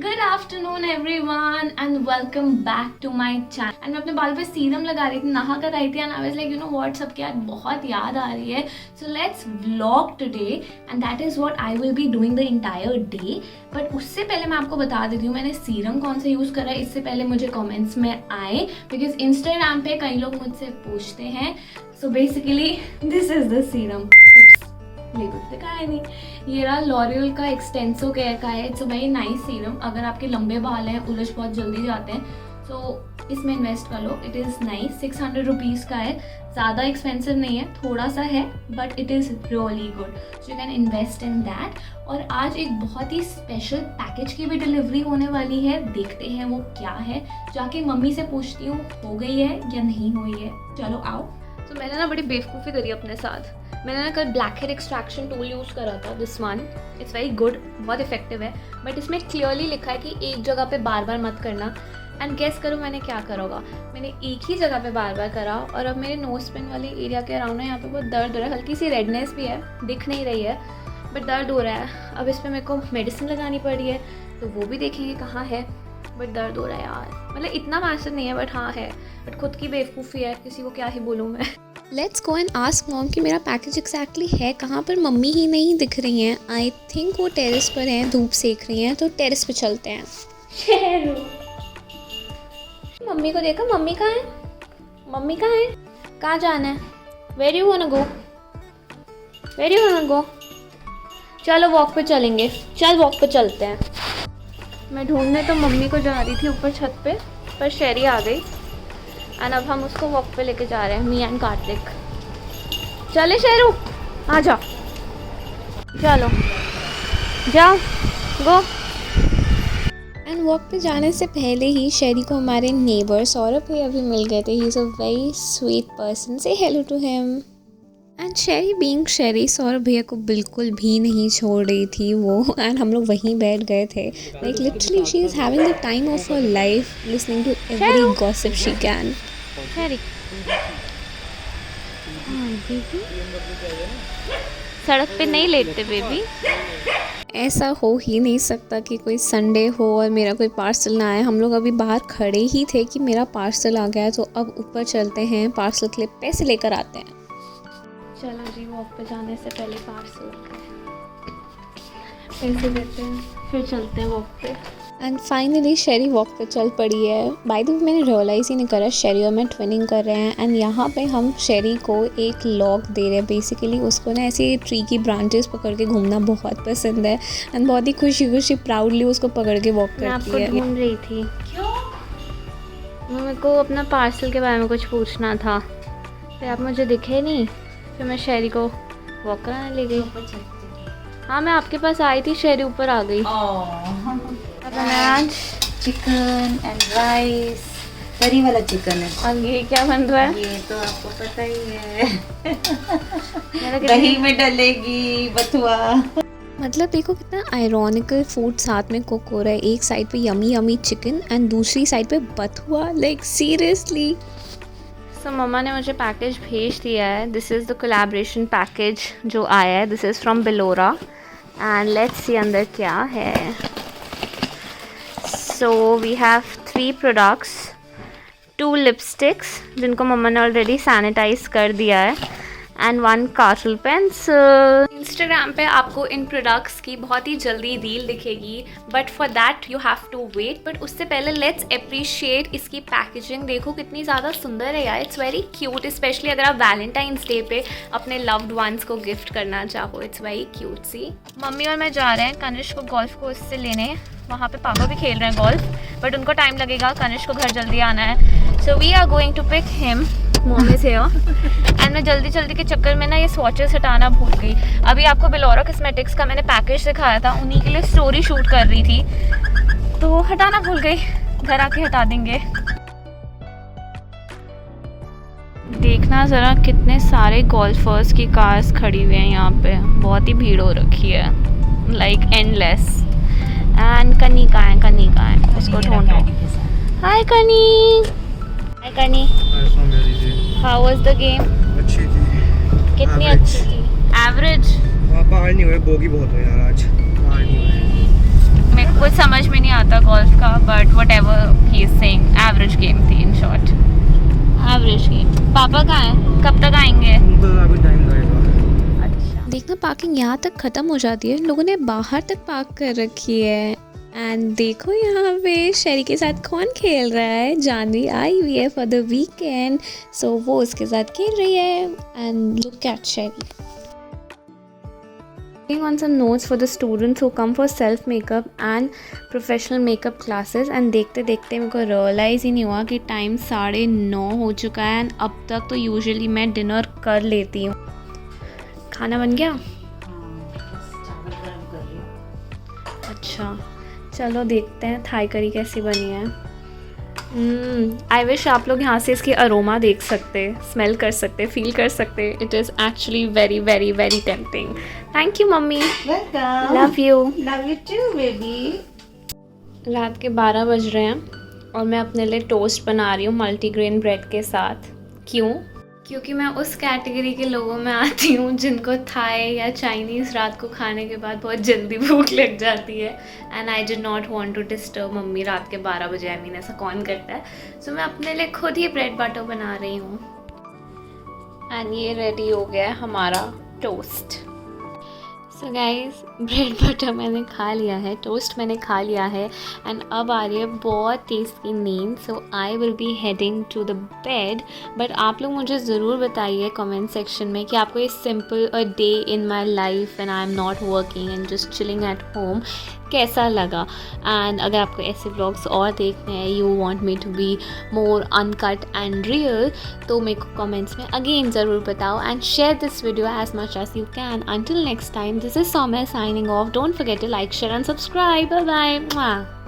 Good afternoon everyone and welcome back to my channel. And मैं अपने बाल पे सीरम लगा रही थी, नहा कर आई थी and I was like you know what, सबके आज बहुत याद आ रही है, so let's vlog today and that is what I will be doing the entire day. But उससे पहले मैं आपको बता देती हूँ मैंने सीरम कौन सा यूज़ करा है, इससे पहले मुझे कमेंट्स में आए, बिकॉज इंस्टाग्राम पे कई लोग मुझसे पूछते हैं। So basically this is the serum. Label दिखाया नहीं, ये रहा लॉरियल का एक्सटेंसो केयर का है। It's a very nice serum. अगर आपके लंबे बाल हैं, उलझ बहुत जल्दी जाते हैं, तो इसमें इन्वेस्ट कर लो। It is nice. 600 रुपीज़ का है, ज़्यादा एक्सपेंसिव नहीं है, थोड़ा सा है but it is really good, so you can invest in that. और आज एक बहुत ही स्पेशल पैकेज की भी डिलीवरी होने वाली है, देखते हैं वो क्या है। जाके मम्मी से पूछती हूँ हो गई है या नहीं हुई है। चलो आओ। तो मैंने ना बड़ी बेवकूफ़ी करी अपने साथ। मैंने ना कल black head extraction tool use करा था, this one. It's very good, बहुत इफेक्टिव है, बट इसमें क्लियरली लिखा है कि एक जगह पे बार बार मत करना। एंड गेस करो मैंने क्या करा होगा। मैंने एक ही जगह पे बार बार करा और अब मेरे नोज पिन वाले एरिया के अराउंड है, यहाँ पे बहुत दर्द हो रहा है, हल्की सी रेडनेस भी है, दिख नहीं रही है बट दर्द हो रहा है। अब इस पर मेरे को मेडिसिन लगानी पड़ी है, तो वो भी देखेंगे कहाँ है, बट दर्द हो रहा है यार। मतलब इतना मैसिव नहीं है बट हाँ है, बट खुद की बेवकूफ़ी है, किसी को क्या ही बोलूँ मैं। Let's go and ask mom कि मेरा पैकेज एक्जैक्टली है कहाँ पर। मम्मी ही नहीं दिख रही हैं, आई थिंक वो टेरेस पर हैं, धूप सेक रही हैं, तो टेरेस पे चलते हैं। शेरू, मम्मी को देखा, मम्मी कहाँ है, मम्मी कहाँ है, कहाँ जाना है, where you wanna go, where you wanna go. चलो वॉक पे चलेंगे, चल वॉक पे चलते हैं। मैं ढूंढने तो मम्मी को जा रही थी ऊपर छत पे, पर शेरी आ गई एंड अब हम उसको वॉक पे लेके जा रहे हैं, मी एंड कार्तिक। चले शेरू, आ जाओ, चलो जाओ, गो। एंड वॉक पे जाने से पहले ही शेरी को हमारे नेबर सौरभ भैया भी मिल गए थे। He is a very sweet person, से hello to him. And Sheri being शेरी, सौरभ भैया को बिल्कुल भी नहीं छोड़ रही थी वो, एंड हम लोग वहीं बैठ गए थे। Like literally she is having the time of her life, listening to every gossip she can. Sherry, सड़क पे नहीं लेटते बेबी। ऐसा हो ही नहीं सकता कि कोई संडे हो और मेरा कोई पार्सल ना आए। हम लोग अभी बाहर खड़े ही थे कि मेरा पार्सल आ गया है, तो अब ऊपर चलते हैं, पार्सल के लिए पैसे लेकर आते हैं। चलो जी, वॉक पे जाने से पहले पार्सल पैसे देते हैं, फिर चलते हैं वॉक पे। एंड फाइनली शेरी वॉक पे चल पड़ी है। बाय द वे मैंने रियलाइज़ ही नहीं करा शेरी और मैं ट्विनिंग कर रहे हैं। एंड यहाँ पे हम शेरी को एक लॉक दे रहे हैं। बेसिकली उसको ना ऐसे ट्री की ब्रांचेस पकड़ के घूमना बहुत पसंद है, एंड बहुत ही खुशी खुशी प्राउडली उसको पकड़ के वॉक करती है। मैं आपको ढूंढ रही थी। क्यों? मेरे को अपना पार्सल के बारे में कुछ पूछना था, फिर आप मुझे दिखे नहीं, फिर मैं शेरी को वॉक कराने ले गई। हाँ, मैं आपके पास आई थी, शेरी ऊपर आ गई। आज चिकन एंड राइस, करी वाला चिकन है। और ये क्या बन रहा है? ये तो आपको पता ही है, मेरा दही में डलेगी बथुआ। मतलब देखो कितना आयरॉनिकल फूड साथ में कुक हो रहा है। एक साइड पे यमी यमी चिकन एंड दूसरी साइड पे बथुआ। Like seriously. सो मम्मा ने मुझे पैकेज भेज दिया है। This is the collaboration package जो आया है। This is from Belora and let's see अंदर क्या है। So we have 3 products, 2 lipsticks जिनको मम्मा ने ऑलरेडी सैनिटाइज कर दिया है, एंड 1 कार्टल पेंसिल। इंस्टाग्राम पे आपको इन प्रोडक्ट्स की बहुत ही जल्दी रील दिखेगी, but for that you have to wait. But उससे पहले लेट्स अप्रिशिएट इसकी पैकेजिंग। देखो कितनी ज़्यादा सुंदर है यार, इट्स वेरी क्यूट, स्पेशली अगर आप वैलेंटाइंस डे पे अपने लव्ड वंस को गिफ्ट करना चाहो। It's very cute see. मम्मी और मैं जा रहे हैं कनिष्क को गोल्फ कोर्स से लेने। वहाँ पे पापा भी खेल रहे हैं गोल्फ, बट उनको टाइम लगेगा, कनिष्क को घर जल्दी आना है। So we are going to pick him. Mom is here and मैं जल्दी के चक्कर में ना ये स्वॉचेस हटाना भूल गई। अभी आपको बेलोरा कॉस्मेटिक्स का मैंने पैकेज दिखाया था, उन्हीं के लिए स्टोरी शूट कर रही थी, तो हटाना भूल गई। घर आके हटा देंगे। देखना ज़रा कितने सारे गोल्फर्स की कार्स खड़ी हुई हैं यहाँ पे, बहुत ही भीड़ हो रखी है, लाइक एंडलेस। एंड कनी कहाँ है, कनी कहाँ है, उसको ढूंढो। हाय कनी, हाय कनी। How was the game? अच्छी थी। कितनी अच्छी थी? एवरेज? वहाँ बाहर नहीं हुए, बोगी बहुत हुए यार आज, बाहर नहीं हुए। मेरे को कुछ समझ में नहीं आता था गोल्फ का, but what ever he is saying, average game थी इन शॉर्ट, एवरेज गेम। पापा कहाँ हैं, कब तक आएंगे? उनको अभी टाइम लगेगा। अच्छा, देखना पार्किंग यहाँ तक ख़त्म हो जाती है, लोगों ने बाहर तक पार्क कर रखी है। एंड देखो यहाँ पे शेरी के साथ कौन खेल रहा है। जानवी आई हुई है फॉर द वीकेंड, सो वो उसके साथ खेल रही है। And look at Sheri on some notes for the students who come for self makeup and professional makeup classes। and देखते देखते मेरे को रियलाइज़ ही नहीं हुआ कि टाइम 9:30 हो चुका है। एंड अब तक तो यूजुअली मैं डिनर कर लेती हूँ। खाना बन गया? अच्छा, चलो देखते हैं थाई करी कैसी बनी है। आई विश आप लोग यहाँ से इसकी अरोमा देख सकते, स्मेल कर सकते, फील कर सकते। It is actually very very very tempting. Thank you mummy, Welcome. Love you. Love you too, baby. रात के 12 बज रहे हैं और मैं अपने लिए टोस्ट बना रही हूँ मल्टीग्रेन ब्रेड के साथ। क्यों? क्योंकि मैं उस कैटेगरी के लोगों में आती हूँ जिनको थाई या चाइनीज़ रात को खाने के बाद बहुत जल्दी भूख लग जाती है। And I did not want to disturb मम्मी रात के 12 बजे। आई मीन ऐसा कौन करता है। सो मैं अपने लिए खुद ही ब्रेड बटर बना रही हूँ। एंड ये रेडी हो गया है हमारा toast. So guys, bread butter मैंने खा लिया है, टोस्ट मैंने खा लिया है। एंड अब आ रही है बहुत टेस्टी नींद। So I will be heading to the bed. But आप लोग मुझे ज़रूर बताइए कमेंट सेक्शन में कि आपको ये simple a day in my life and I am not working and just chilling at home कैसा लगा। एंड अगर आपको ऐसे व्लॉग्स और देखने हैं, you want me to be more uncut and real, तो मेरे को कमेंट्स में अगेन ज़रूर बताओ। And share this video as much as you can. Until next time, this is Soumya signing off. Don't forget to like, share and subscribe. Bye bye.